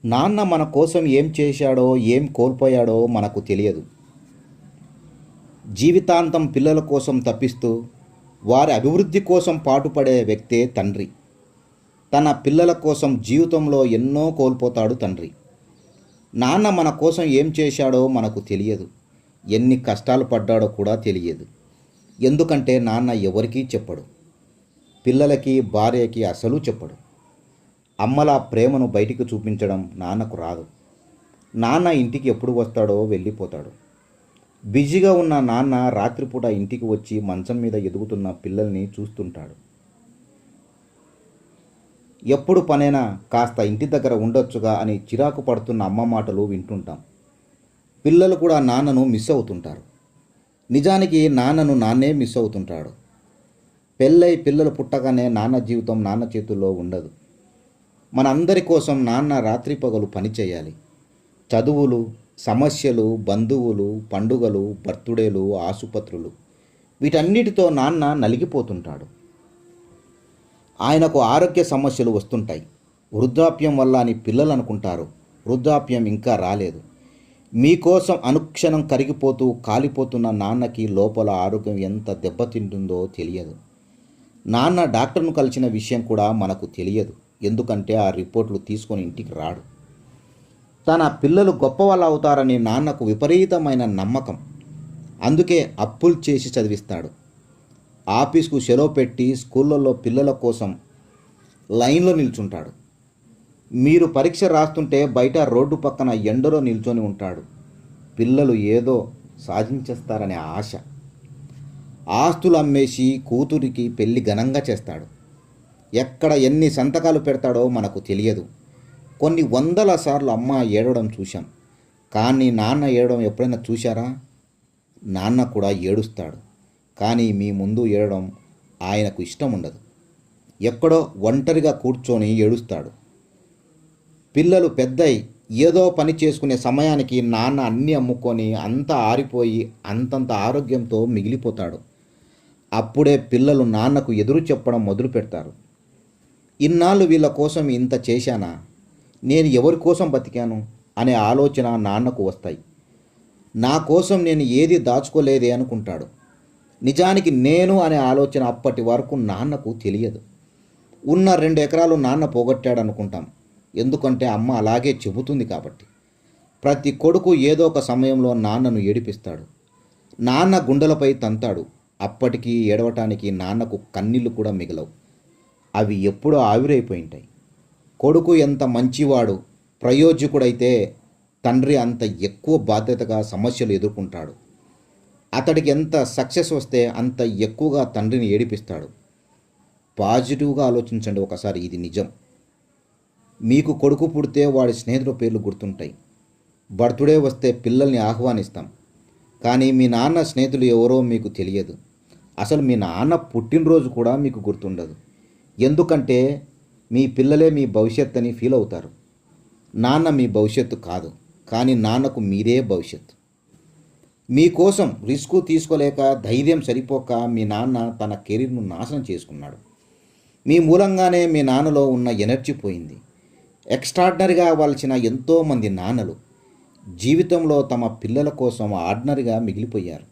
నాన్న మన కోసం ఏం చేశాడో ఏం కోల్పోయాడో మనకు తెలియదు. జీవితాంతం పిల్లల కోసం తప్పిస్తూ వారి అభివృద్ధి కోసం పాటుపడే వ్యక్తే తండ్రి. తన పిల్లల కోసం జీవితంలో ఎన్నో కోల్పోతాడు తండ్రి. నాన్న మన కోసం ఏం చేశాడో మనకు తెలియదు. ఎన్ని కష్టాలు పడ్డాడో కూడా తెలియదు. ఎందుకంటే నాన్న ఎవరికీ చెప్పడు. పిల్లలకి, భార్యకి అసలు చెప్పడు. అమ్మల ప్రేమను బయటికి చూపించడం నాన్నకు రాదు. నాన్న ఇంటికి ఎప్పుడు వస్తాడో వెళ్ళిపోతాడు. బిజీగా ఉన్న నాన్న రాత్రిపూట ఇంటికి వచ్చి మంచం మీద ఎదుగుతున్న పిల్లల్ని చూస్తుంటాడు. ఎప్పుడు పనైనా కాస్త ఇంటి దగ్గర ఉండొచ్చుగా అని చిరాకు పడుతున్న అమ్మ మాటలు వింటుంటాం. పిల్లలు కూడా నాన్నను మిస్ అవుతుంటారు. నిజానికి నాన్నను నాన్నే మిస్ అవుతుంటాడు. పెళ్ళై పిల్లలు పుట్టగానే నాన్న జీవితం నాన్న చేతుల్లో ఉండదు. మనందరి కోసం నాన్న రాత్రి పగలు పని చేయాలి. చదువులు, సమస్యలు, బంధువులు, పండుగలు, బర్త్డేలు, ఆసుపత్రులు, వీటన్నిటితో నాన్న నలిగిపోతుంటాడు. ఆయనకు ఆరోగ్య సమస్యలు వస్తుంటాయి. వృద్ధాప్యం వల్ల అని పిల్లలు అనుకుంటారు. వృద్ధాప్యం ఇంకా రాలేదు. మీకోసం అనుక్షణం కరిగిపోతూ కాలిపోతున్న నాన్నకి లోపల ఆరోగ్యం ఎంత దెబ్బతింటుందో తెలియదు. నాన్న డాక్టర్ను కలిసిన విషయం కూడా మనకు తెలియదు. ఎందుకంటే ఆ రిపోర్ట్లు తీసుకొని ఇంటికి రాడు. తన పిల్లలు గొప్పవాళ్ళు అవుతారని నాన్నకు విపరీతమైన నమ్మకం. అందుకే అప్పులు చేసి చదివిస్తాడు. ఆఫీస్కు సెలవు పెట్టి స్కూళ్ళల్లో పిల్లల కోసం లైన్లో నిల్చుంటాడు. మీరు పరీక్ష రాస్తుంటే బయట రోడ్డు పక్కన ఎండలో నిల్చొని ఉంటాడు. పిల్లలు ఏదో సాధించేస్తారనే ఆశ. ఆస్తులు అమ్మేసి కూతురికి పెళ్లి ఘనంగా చేస్తాడు. ఎక్కడ ఎన్ని సంతకాలు పెడతాడో మనకు తెలియదు. కొన్ని వందల సార్లు అమ్మ ఏడవడం చూశాం. కానీ నాన్న ఏడవడం ఎప్పుడైనా చూశారా? నాన్న కూడా ఏడుస్తాడు. కానీ మీ ముందు ఏడవడం ఆయనకు ఇష్టం ఉండదు. ఎక్కడో ఒంటరిగా కూర్చొని ఏడుస్తాడు. పిల్లలు పెద్దయి ఏదో పని చేసుకునే సమయానికి నాన్న అన్నీ అమ్ముకొని అంతా ఆరిపోయి అంతంత ఆరోగ్యంతో మిగిలిపోతాడు. అప్పుడే పిల్లలు నాన్నకు ఎదురు చెప్పడం మొదలు పెడతారు. ఇన్నాళ్ళు వీళ్ళ కోసం ఇంత చేశానా, నేను ఎవరి కోసం బతికాను అనే ఆలోచన నాన్నకు వస్తాయి. నా కోసం నేను ఏది దాచుకోలేదే అనుకుంటాడు. నిజానికి నేను అనే ఆలోచన అప్పటి వరకు నాన్నకు తెలియదు. ఉన్న 2 ఎకరాలు నాన్న పోగొట్టాడు అనుకుంటాం. ఎందుకంటే అమ్మ అలాగే చెబుతుంది కాబట్టి. ప్రతి కొడుకు ఏదో ఒక సమయంలో నాన్నను ఏడిపిస్తాడు. నాన్న గుండెలపై తంతాడు. అప్పటికి ఏడవటానికి నాన్నకు కన్నీళ్లు కూడా మిగలవు. అవి ఎప్పుడో ఆవిరైపోయింటాయి. కొడుకు ఎంత మంచివాడు, ప్రయోజకుడైతే తండ్రి అంత ఎక్కువ బాధ్యతగా సమస్యలు ఎదుర్కొంటాడు. అతడికి ఎంత సక్సెస్ వస్తే అంత ఎక్కువగా తండ్రిని ఏడిపిస్తాడు. పాజిటివ్గా ఆలోచించండి ఒకసారి, ఇది నిజం. మీకు కొడుకు పుడితే వాడి స్నేహితుల పేర్లు గుర్తుంటాయి. బర్త్డే వస్తే పిల్లల్ని ఆహ్వానిస్తాం. కానీ మీ నాన్న స్నేహితులు ఎవరో మీకు తెలియదు. అసలు మీ నాన్న పుట్టినరోజు కూడా మీకు గుర్తుండదు. ఎందుకంటే మీ పిల్లలే మీ భవిష్యత్తు అని ఫీల్ అవుతారు. నాన్న మీ భవిష్యత్తు కాదు, కానీ నాన్నకు మీరే భవిష్యత్తు. మీకోసం రిస్క్ తీసుకోలేక, ధైర్యం సరిపోక మీ నాన్న తన కెరీర్ను నాశనం చేసుకున్నాడు. మీ మూలంగానే మీ నాన్నలో ఉన్న ఎనర్జీ పోయింది. ఎక్స్ట్రాడినరీగా అవ్వాల్సిన ఎంతోమంది నాన్నలు జీవితంలో తమ పిల్లల కోసం ఆర్డినరీగా మిగిలిపోయారు.